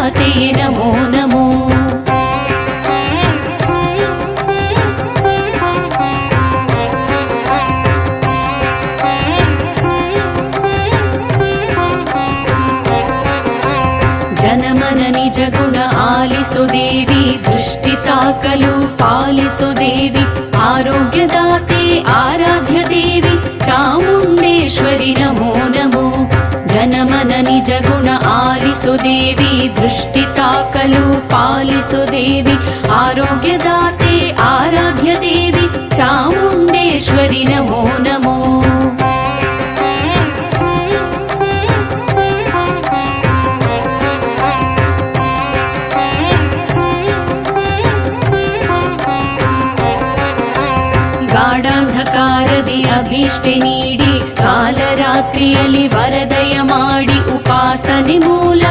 आरोग्यदाते नमो नमो। जनमन निज गुण आलिसो देवी दृष्टिताकलु पालिसो देवी आरोग्यदाते आराध्य देवी चामुण्डेश्वरि नमो नमो। जनमन निज गुण आलिसो देवी दृष्टिताकलु पालिसो देवी आरोग्यदाते आराध्य देवी चामुण्डेश्वरि नमो नमो। ಗಾಢಾಂಧಕಾರದಿ ಅಭೀಷ್ಟೆ ನೀಡಿ ಕಾಲರಾತ್ರಿಯಲ್ಲಿ ವರದಯ ಮಾಡಿ ಉಪಾಸನೆ ಮೂಲಕ